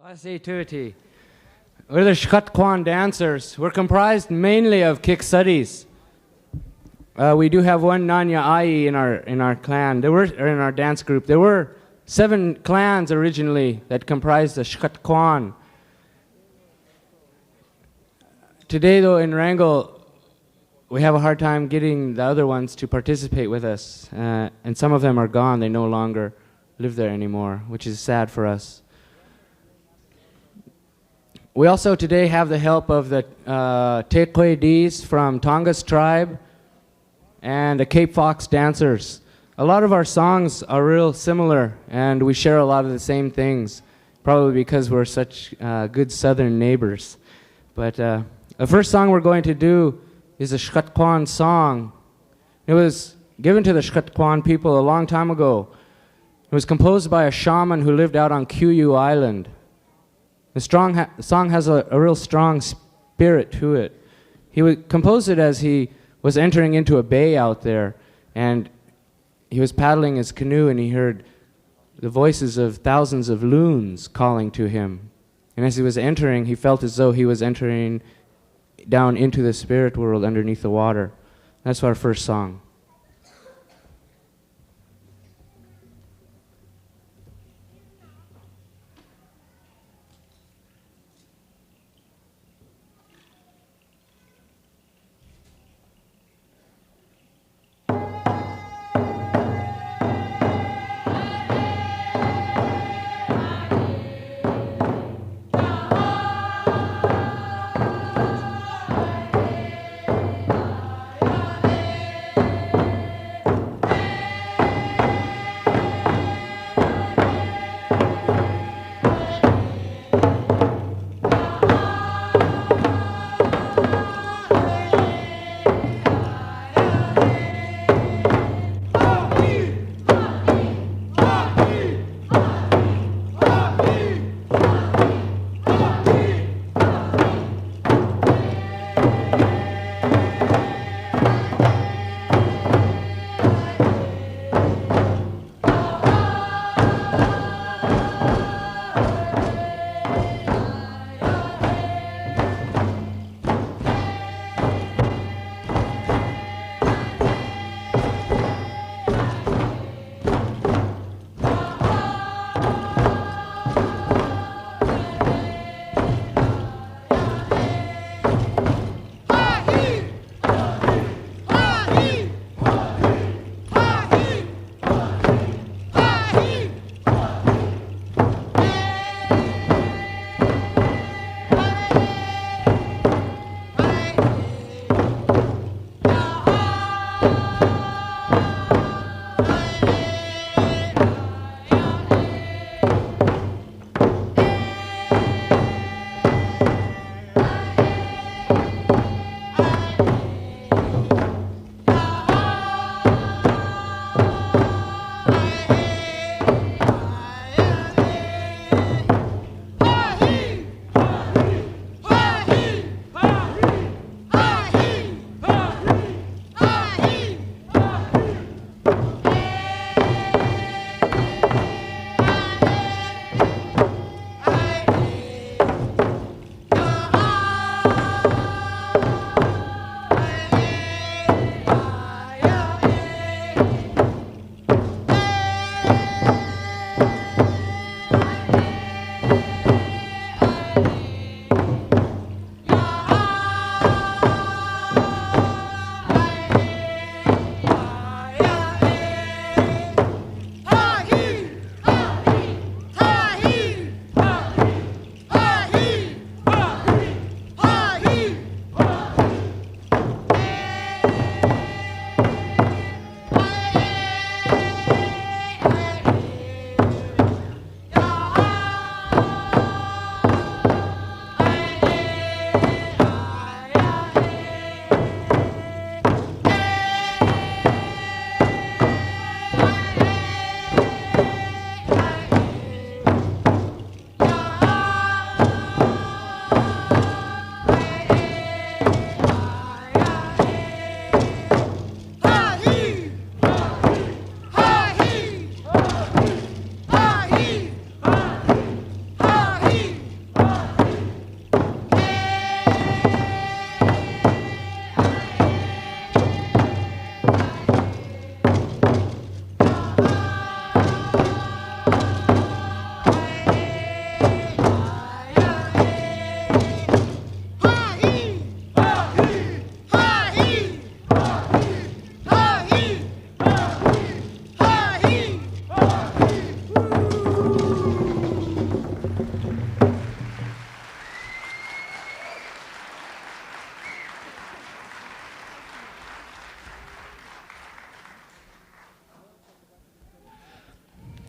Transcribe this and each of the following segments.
Tuti. We're the Shx'at dancers. We're comprised mainly of Kixuddies. We do have one Nanya Ai in our clan. In our dance group. There were 7 clans originally that comprised the Shx'at. Today, though, in Wrangell, we have a hard time getting the other ones to participate with us. And some of them are gone. They no longer live there anymore, which is sad for us. We also today have the help of the Tequedis from Tongass tribe and the Cape Fox dancers. A lot of our songs are real similar, and we share a lot of the same things, probably because we're such good southern neighbors. But the first song we're going to do is a Shx'at song. It was given to the Shx'at people a long time ago. It was composed by a shaman who lived out on Q Island. The song has a real strong spirit to it. He composed it as he was entering into a bay out there, and he was paddling his canoe, and he heard the voices of thousands of loons calling to him. And as he was entering, he felt as though he was entering down into the spirit world underneath the water. That's our first song.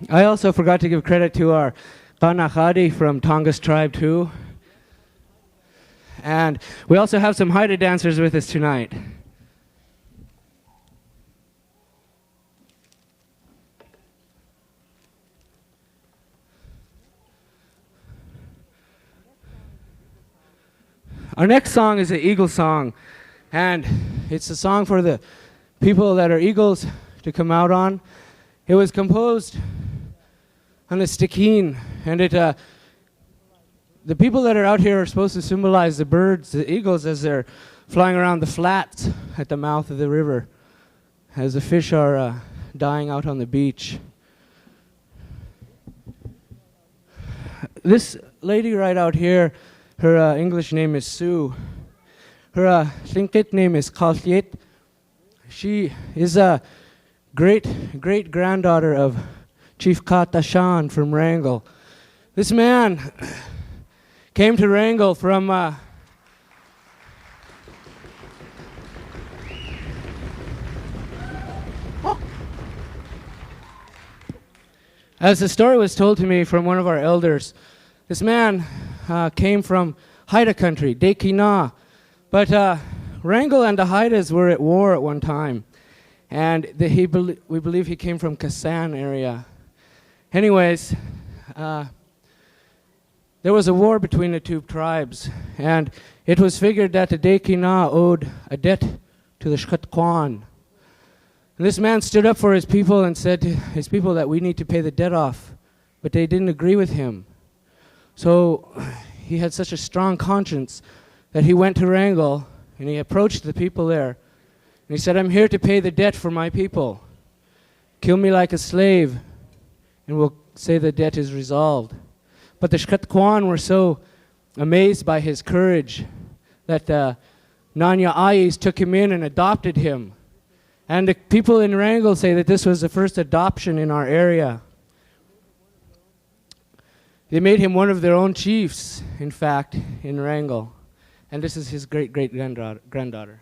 I also forgot to give credit to our Ḳwáan from Tongass tribe too. And we also have some Haida dancers with us tonight. Our next song is an eagle song, and it's a song for the people that are eagles to come out on. It was composed on a stikeen, and the people that are out here are supposed to symbolize the birds, the eagles, as they're flying around the flats at the mouth of the river, as the fish are dying out on the beach. This lady right out here, her English name is Sue. Her Tlingit name is Ḳwáan. She is a great-granddaughter of Chief Tsimshian from Wrangell. This man came to Wrangell from as the story was told to me from one of our elders, this man came from Haida country, Dekina. But Wrangell and the Haidas were at war at one time. And we believe he came from Ḳwáan area. Anyways, there was a war between the two tribes. And it was figured that the Dekina owed a debt to the Shx'at K. And this man stood up for his people and said to his people that we need to pay the debt off. But they didn't agree with him. So he had such a strong conscience that he went to Wrangell and he approached the people there. And he said, I'm here to pay the debt for my people. Kill me like a slave and we'll say the debt is resolved. But the Shx'at K were so amazed by his courage that Nanya Ayis took him in and adopted him. And the people in Wrangell say that this was the first adoption in our area. They made him one of their own chiefs, in fact, in Wrangell. And this is his great-granddaughter.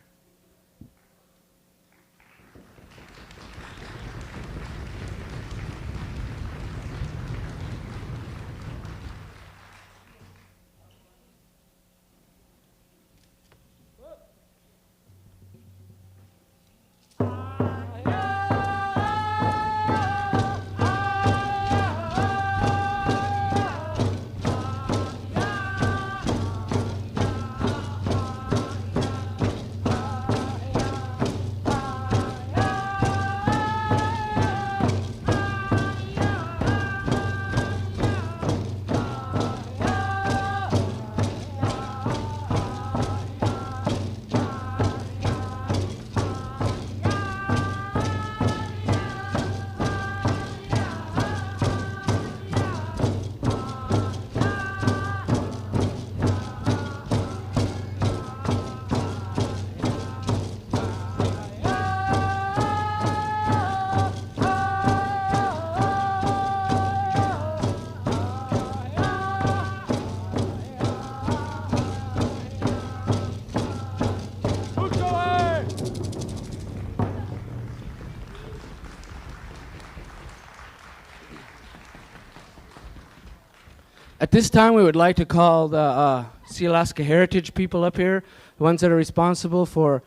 At this time, we would like to call the Sealaska Heritage people up here, the ones that are responsible for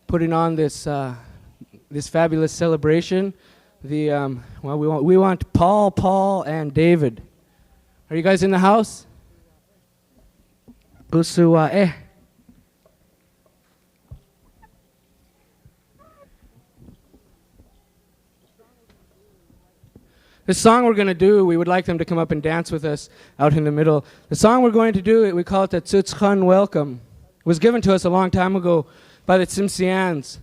putting on this this fabulous celebration. We want Paul, and David. Are you guys in the house? Usuae. The song we're going to do, we would like them to come up and dance with us out in the middle. The song we're going to do, we call it the Tsutskan Welcome. It was given to us a long time ago by the Tsimshians.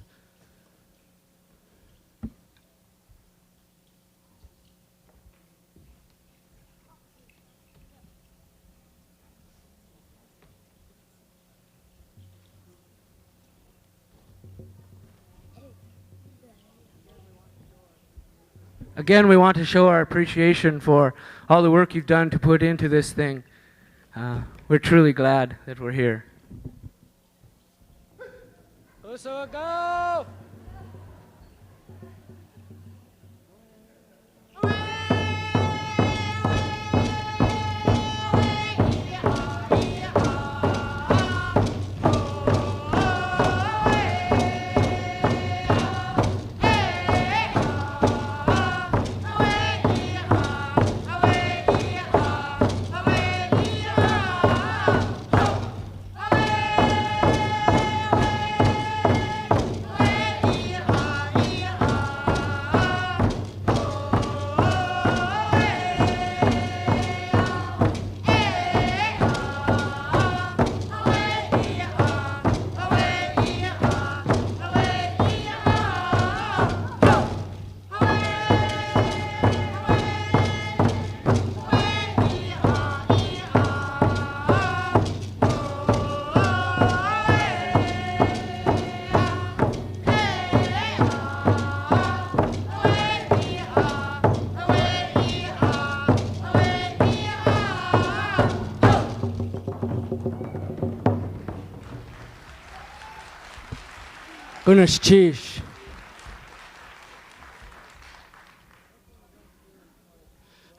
Again, we want to show our appreciation for all the work you've done to put into this thing. We're truly glad that we're here. Uso go! Away! Gunashchish.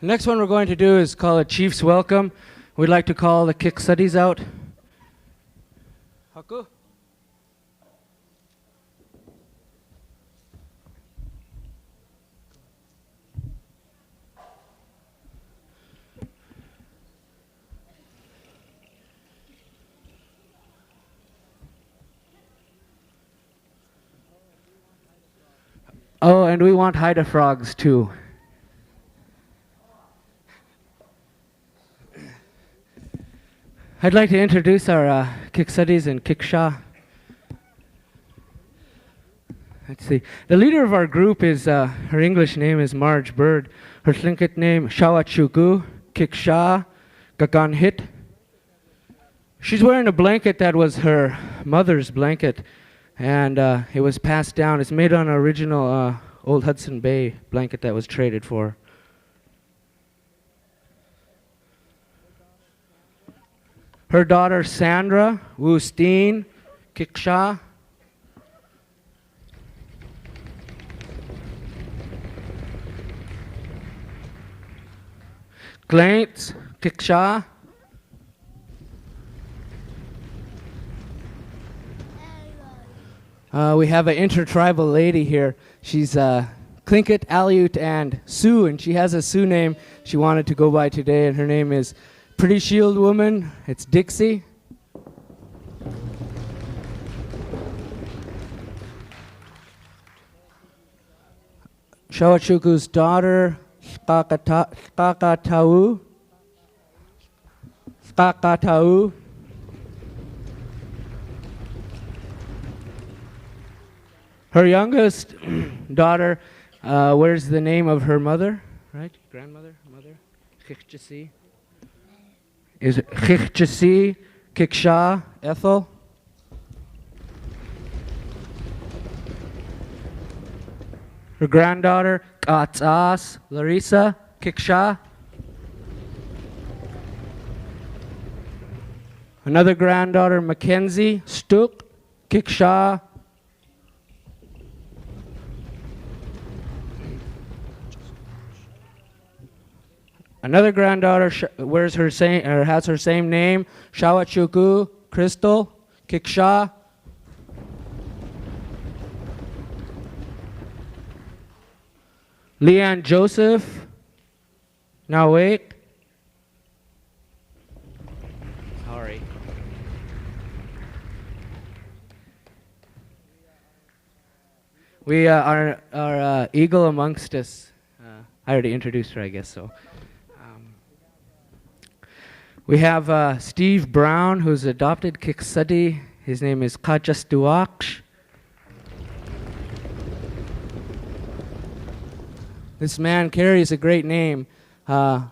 The next one we're going to do is called a Chief's Welcome. We'd like to call the Ḳwáan out. Haku. Oh, and we want Haida frogs too. I'd like to introduce our Ḳwáan and Ḳwáan. Let's see. The leader of our group is, her English name is Marge Bird. Her Tlingit name, Shawat Ḳwáan, Gagan Hit. She's wearing a blanket that was her mother's blanket, and it was passed down. It's made on an original old Hudson Bay blanket that was traded for. Her daughter Sandra, Woosteen, Ḳwáan. Glaint, Ḳwáan. We have an intertribal lady here. She's Tlingit, Aleut, and Sioux, and she has a Sioux name she wanted to go by today, and her name is Pretty Shield Woman. It's Dixie. Shawat daughter, Ḥqāqātau. Her youngest daughter wears the name of her mother, right? Grandmother, mother, Shx'at. Is Shx'at, Ḳwáan, Ethel. Her granddaughter, Ǩātās, Larissa, Ḳwáan. Another granddaughter, Mackenzie, Stuk, Ḳwáan. Another granddaughter wears her same, or has her same name, Shawat Crystal, Ḳwáan. Leanne Joseph, Nawak. Sorry. We our eagle amongst us. I already introduced her, I guess so. We have Steve Brown, who's adopted Ḳwáan. His name is Ḳwáan. This man carries a great name. I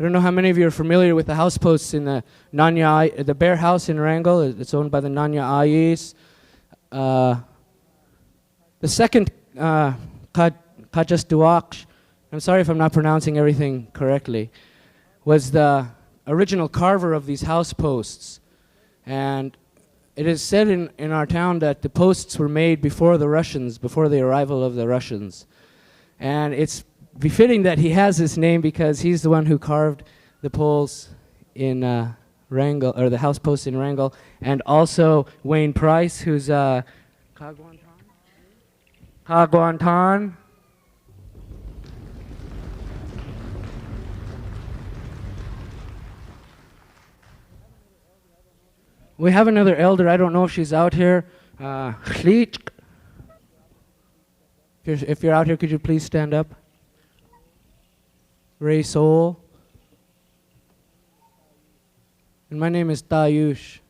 don't know how many of you are familiar with the house posts in the Nanya, the Bear House in Wrangell. It's owned by the Nanya Ayis. The second Ḳwáan, I'm sorry if I'm not pronouncing everything correctly, was the original carver of these house posts. And it is said in our town that the posts were made before the Russians, before the arrival of the Russians. And it's befitting that he has this name because he's the one who carved the poles in Wrangell, or the house posts in Wrangell, and also Wayne Price, who's Ḳwáan. We have another elder. I don't know if she's out here. Shx'at. If you're out here, could you please stand up? Ray Soul. And my name is Tayush.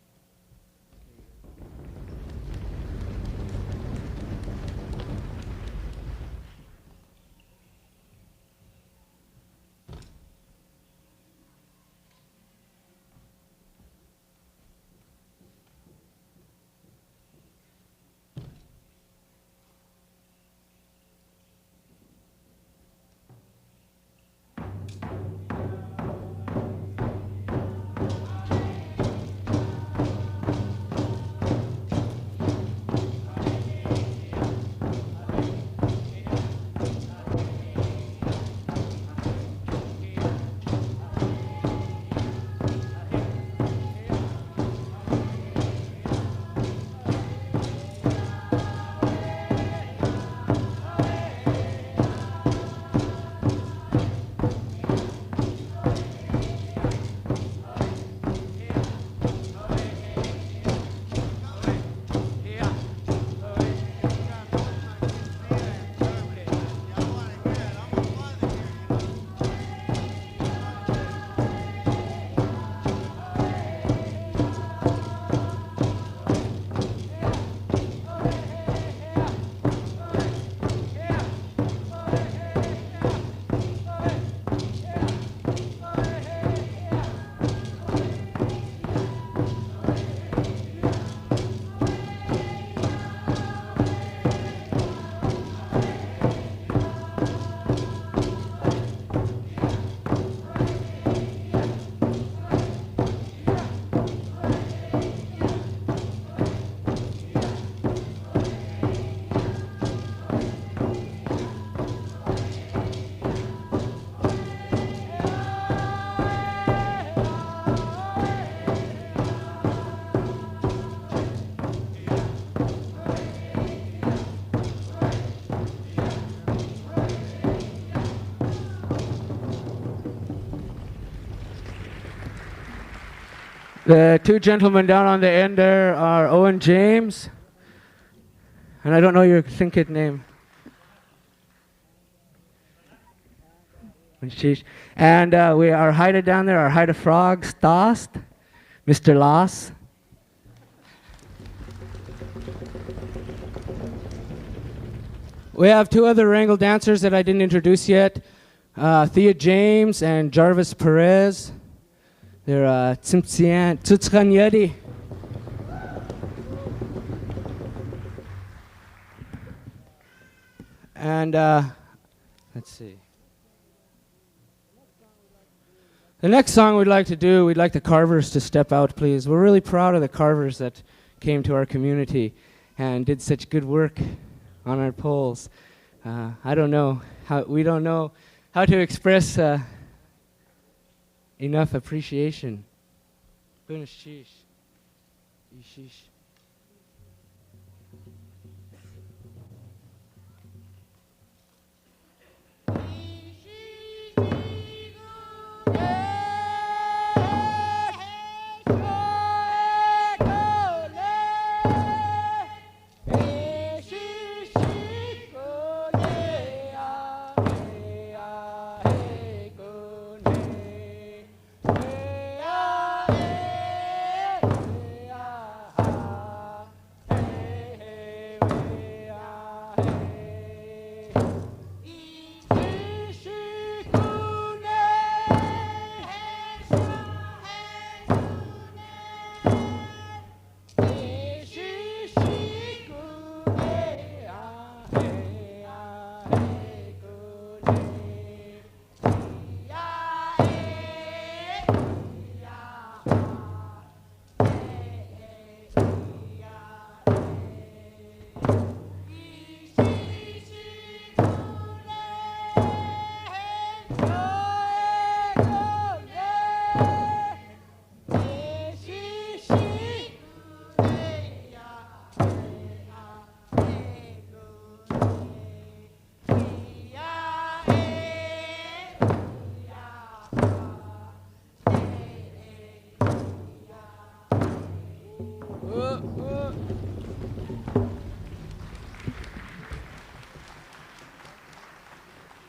The two gentlemen down on the end there are Owen James, and I don't know your Tlingit name. And we are Haida down there, our Haida frogs, Tast, Mr. Las. We have two other wrangle dancers that I didn't introduce yet, Thea James and Jarvis Perez. They're Tsimshian, Yeti. And let's see. The next song we'd like to do, we'd like the carvers to step out, please. We're really proud of the carvers that came to our community and did such good work on our poles. We don't know how to express enough appreciation.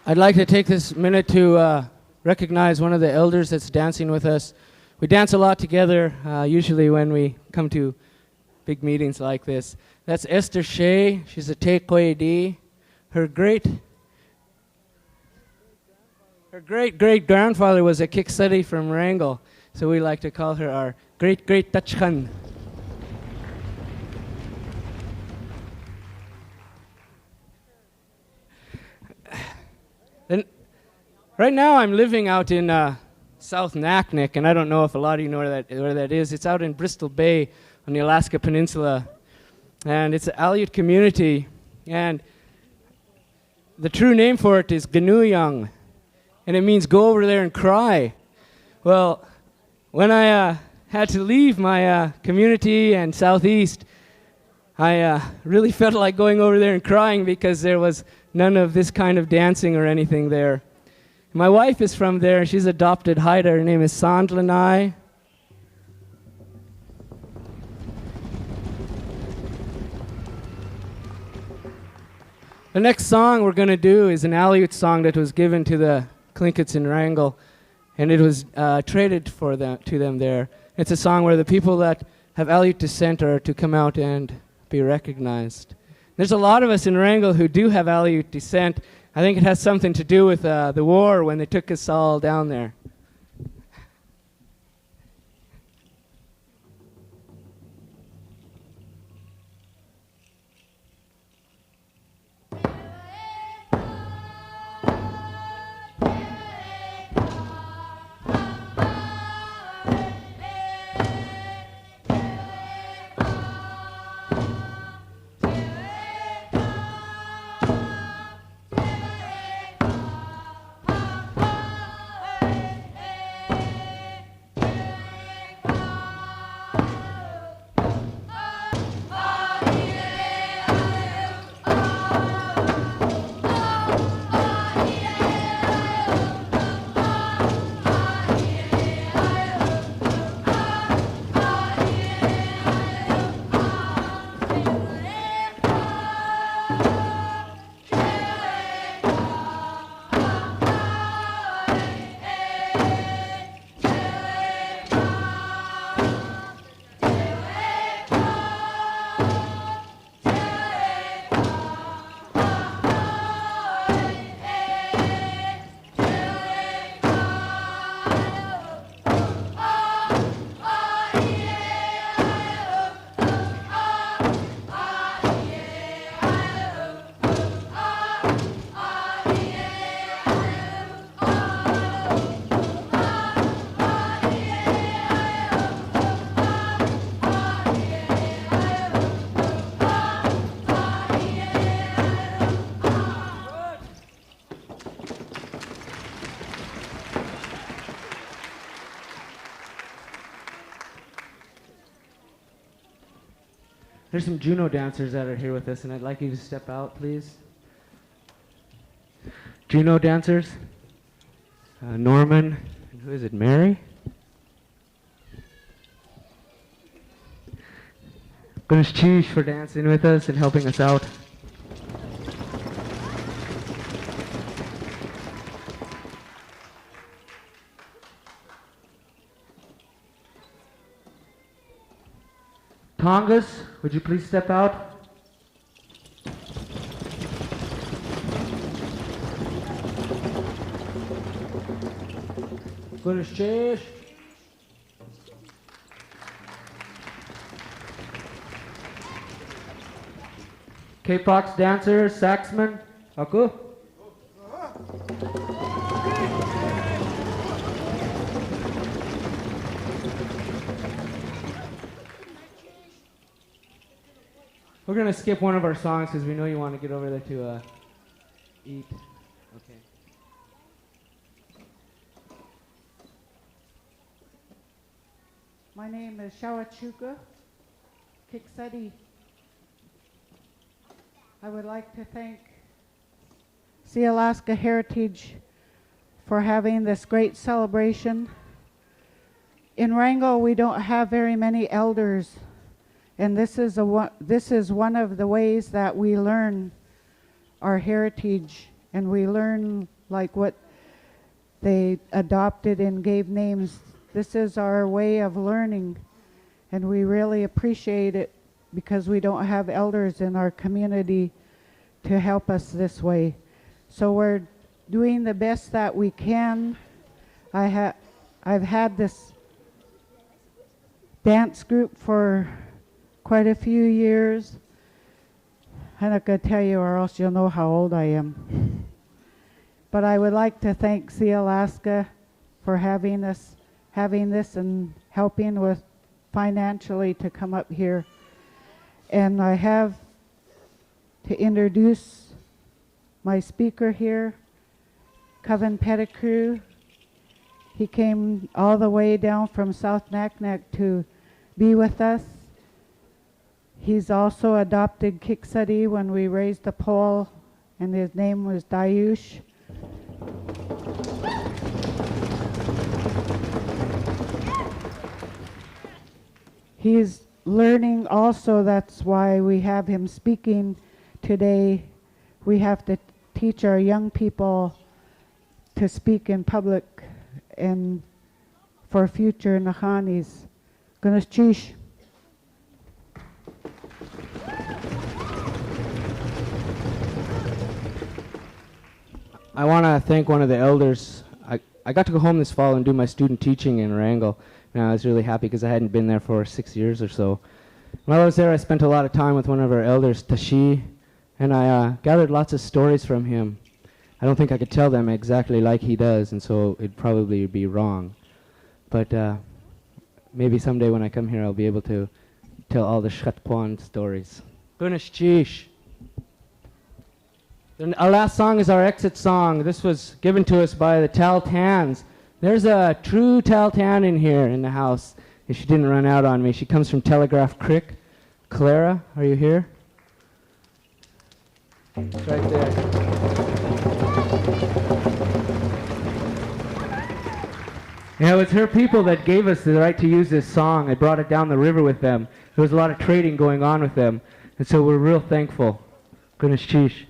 I'd like to take this minute to recognize one of the elders that's dancing with us. We dance a lot together, usually when we come to big meetings like this. That's Esther Shea. She's a juried. Her great-great-grandfather was a Ḳwáan from Wrangell, so we like to call her our great-great-Dutchkan. Then, right now I'm living out in South Naknek, and I don't know if a lot of you know where that is. It's out in Bristol Bay on the Alaska Peninsula, and it's an Aleut community, and the true name for it is Gnuyang, and it means go over there and cry. Well, when I had to leave my community and Southeast, I really felt like going over there and crying because there was none of this kind of dancing or anything there. My wife is from there. She's adopted Haida. Her name is Sandlanai. The next song we're going to do is an Aleut song that was given to the Tlingits in Wrangell, and it was traded to them there. It's a song where the people that have Aleut descent are to come out and be recognized. There's a lot of us in Wrangell who do have Aleut descent. I think it has something to do with the war when they took us all down there. There's some Juneau dancers that are here with us, and I'd like you to step out, please. Juneau dancers. Norman, and who is it, Mary? Shx'at for dancing with us and helping us out. Tongas, would you please step out? Shx'at. K-Fox dancer, saxman, Aku. We're going to skip one of our songs because we know you want to get over there to eat. Okay. My name is Shx'at K. I would like to thank Sealaska Heritage for having this great celebration. In Wrangell, we don't have very many elders, and this is one of the ways that we learn our heritage, and we learn like what they adopted and gave names. This is our way of learning, and we really appreciate it because we don't have elders in our community to help us this way. So we're doing the best that we can. I've had this dance group for quite a few years. I'm not going to tell you or else you'll know how old I am. But I would like to thank Sealaska for having this and helping with financially to come up here. And I have to introduce my speaker here, Ḳwáan Pettigrew. He came all the way down from South Naknek to be with us. He's also adopted Ḳwáan when we raised the pole, and his name was Dayush. He's learning also, that's why we have him speaking today. We have to teach our young people to speak in public and for future Nahanis. Shx'at. I want to thank one of the elders. I got to go home this fall and do my student teaching in Wrangell, and I was really happy because I hadn't been there for 6 years or so. While I was there, I spent a lot of time with one of our elders, Tashi, and I gathered lots of stories from him. I don't think I could tell them exactly like he does, and so it'd probably be wrong. But maybe someday when I come here, I'll be able to tell all the Shx'at Ḳwáan stories. Shx'at. Our last song is our exit song. This was given to us by the Taltans. There's a true Taltan in here in the house. If she didn't run out on me, she comes from Telegraph Creek. Clara, are you here? It's right there. Yeah, it was her people that gave us the right to use this song. They brought it down the river with them. There was a lot of trading going on with them, and so we're real thankful. Shx'at.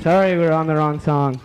Sorry, we're on the wrong song.